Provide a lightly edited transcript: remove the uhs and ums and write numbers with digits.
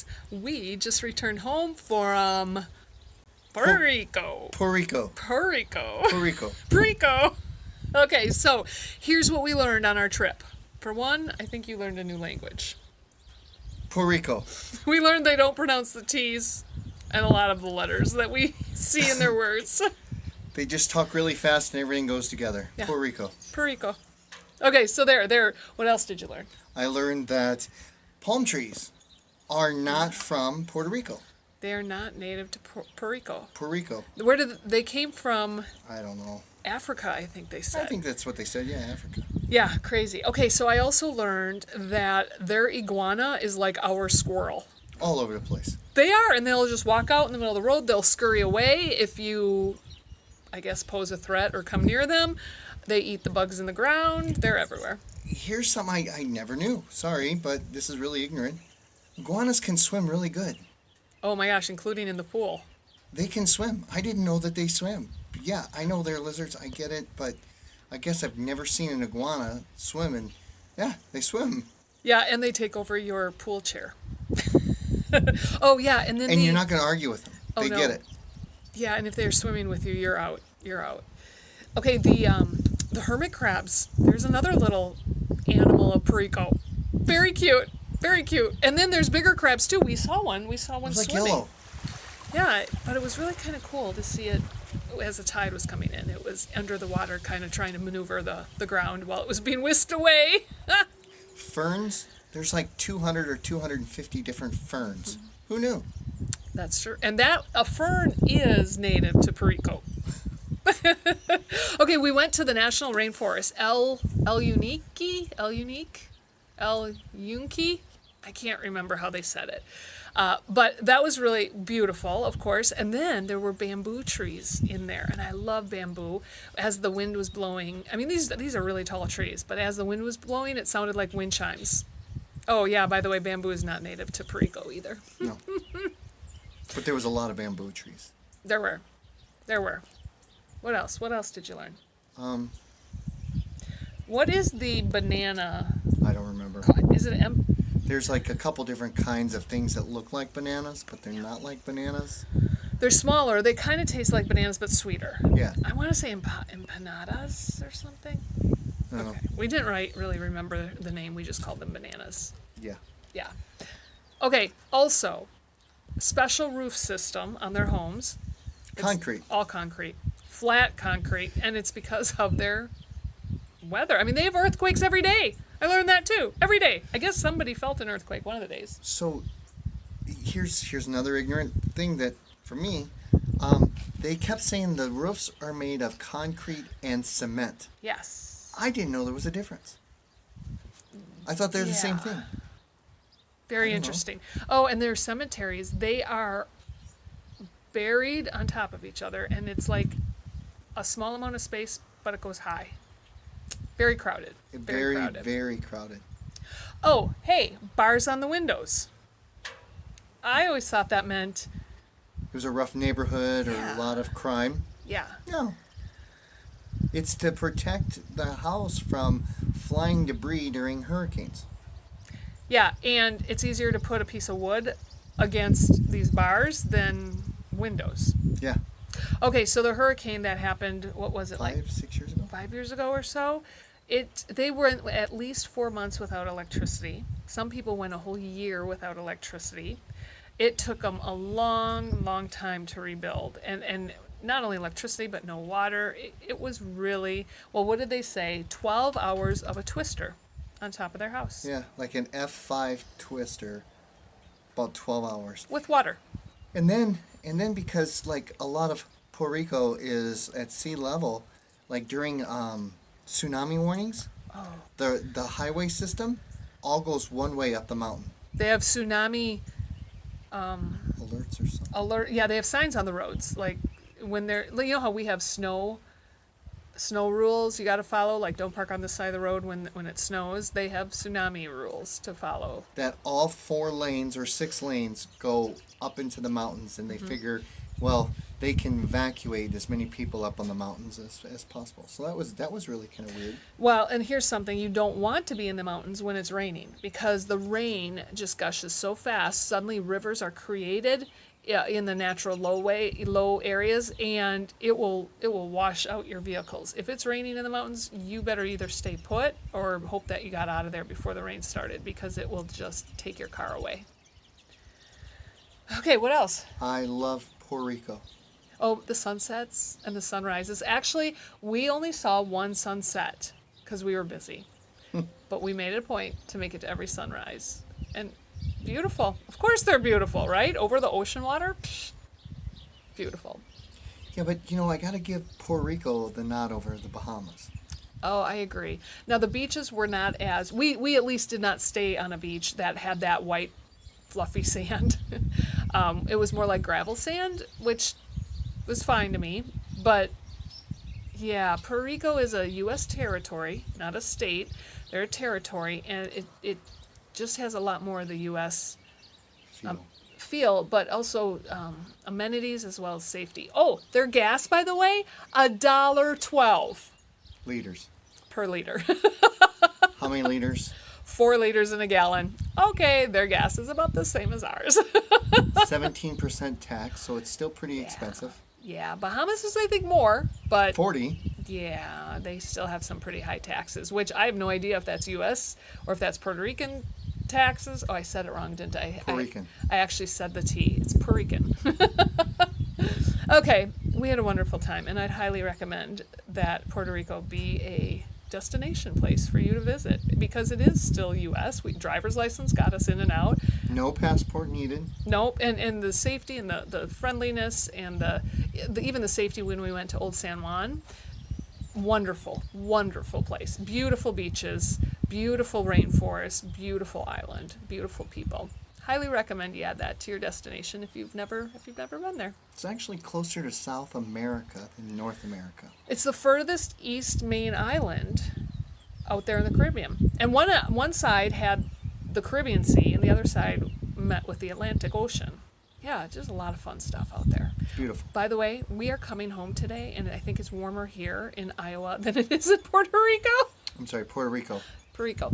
because we just returned home from Puerto Rico. Puerto Rico. Puerto Rico. Puerto Rico. Puerto Rico. Okay, so here's what we learned on our trip. For one, I think you learned a new language. Puerto Rico. We learned they don't pronounce the T's and a lot of the letters that we see in their words. They just talk really fast and everything goes together. Yeah. Puerto Rico. Puerto Rico. Okay, so there. What else did you learn? I learned that palm trees are not from Puerto Rico. They are not native to Puerto Rico. Puerto Rico. Where did they came from? I don't know. Africa, I think they said. I think that's what they said. Yeah, Africa. Yeah, crazy. Okay, so I also learned that their iguana is like our squirrel. All over the place. They are, and they'll just walk out in the middle of the road. They'll scurry away if you, I guess, pose a threat or come near them. They eat the bugs in the ground. They're everywhere. Here's something I never knew. Sorry, but this is really ignorant. Iguanas can swim really good. Oh my gosh, including in the pool. They can swim. I didn't know that they swim. Yeah, I know they're lizards. I get it, but I guess I've never seen an iguana swim, and yeah, they swim. Yeah, and they take over your pool chair. Oh yeah, and then you're not going to argue with them. They get it. Yeah, and if they're swimming with you, you're out. You're out. Okay, the hermit crabs. There's another little animal of Puerto Rico. Very cute. Very cute. And then there's bigger crabs too. We saw one. We saw one swimming. swimming. Yellow. Yeah, but it was really kind of cool to see it as the tide was coming in. It was under the water, kind of trying to maneuver the ground while it was being whisked away. Ferns. There's like 200 or 250 different ferns. Who knew? That's true. And a fern is native to Puerto Rico. Okay, we went to the national rainforest. El Yunque? I can't remember how they said it. But that was really beautiful, of course. And then there were bamboo trees in there. And I love bamboo. As the wind was blowing, I mean, these are really tall trees, but as the wind was blowing, it sounded like wind chimes. Oh, yeah, by the way, bamboo is not native to Puerto Rico either. No. But there was a lot of bamboo trees. There were. What else? What else did you learn? What is the banana? I don't remember. Is it There's like a couple different kinds of things that look like bananas, but they're not like bananas. They're smaller. They kind of taste like bananas, but sweeter. Yeah. I want to say empanadas or something. I don't know. We didn't really remember the name. We just called them bananas. Yeah. Yeah. Okay. Also, special roof system on their homes. Concrete. All concrete. Flat concrete. And it's because of their weather. I mean, they have earthquakes every day. I learned that too. Every day. I guess somebody felt an earthquake one of the days. So here's another ignorant thing that, for me, they kept saying the roofs are made of concrete and cement. Yes. I didn't know there was a difference. I thought they're the same thing. Very interesting. Oh, and their cemeteries, they are buried on top of each other, and it's like a small amount of space, but it goes high. Very crowded. Very crowded. Very crowded. Oh, hey, bars on the windows. I always thought that meant... It was a rough neighborhood or a lot of crime. Yeah. No. It's to protect the house from flying debris during hurricanes. Yeah, and it's easier to put a piece of wood against these bars than windows. Yeah. Okay, so the hurricane that happened, what was it, 6 years ago? 5 years ago or so? They were at least 4 months without electricity. Some people went a whole year without electricity. It took them a long, long time to rebuild. And not only electricity, but no water. It was really, well, what did they say? 12 hours of a twister on top of their house. Yeah, like an F5 twister, about 12 hours. With water. And then because like a lot of Puerto Rico is at sea level, like during tsunami warnings, the highway system all goes one way up the mountain. They have tsunami alerts or something. Yeah, they have signs on the roads, like when they're, you know how we have snow rules you got to follow, like don't park on the side of the road when it snows. They have tsunami rules to follow. That all 4 lanes or 6 lanes go up into the mountains, and they figure well, they can evacuate as many people up on the mountains as possible. So that was really kind of weird. Well, and here's something: you don't want to be in the mountains when it's raining because the rain just gushes so fast. Suddenly, rivers are created in the natural low areas, and it will wash out your vehicles. If it's raining in the mountains, you better either stay put or hope that you got out of there before the rain started because it will just take your car away. Okay, what else? I love Puerto Rico. Oh, the sunsets and the sunrises. Actually, we only saw one sunset because we were busy. But we made it a point to make it to every sunrise. And beautiful. Of course they're beautiful, right? Over the ocean water? Psh, beautiful. Yeah, but I got to give Puerto Rico the nod over the Bahamas. Oh, I agree. Now, the beaches were not as... We at least did not stay on a beach that had that white, fluffy sand. It was more like gravel sand, which was fine to me. But, yeah, Puerto Rico is a U.S. territory, not a state. They're a territory, and it just has a lot more of the U.S. Feel, but also amenities as well as safety. Oh, their gas, by the way, $1.12 Liters. per liter. How many liters? 4 liters in a gallon. Okay, their gas is about the same as ours. 17% tax, so it's still pretty expensive. Yeah, Bahamas is, I think, more, but 40. yeah, they still have some pretty high taxes, which I have no idea if that's U.S. or if that's Puerto Rican taxes. Oh, I said it wrong, didn't I? Puerto Rican. I actually said the T. It's Puerto Rican. Okay, we had a wonderful time, and I'd highly recommend that Puerto Rico be a destination place for you to visit because it is still U.S. Driver's license got us in and out. No passport needed. Nope, and the safety and the friendliness and the even the safety when we went to Old San Juan. Wonderful, wonderful place. Beautiful beaches, beautiful rainforest, beautiful island, beautiful people. Highly recommend you add that to your destination if you've never been there. It's actually closer to South America than North America. It's the furthest east main island out there in the Caribbean. And one side had the Caribbean Sea and the other side met with the Atlantic Ocean. Yeah, just a lot of fun stuff out there. Beautiful. By the way, we are coming home today, and I think it's warmer here in Iowa than it is in Puerto Rico. I'm sorry, Puerto Rico. Puerto Rico.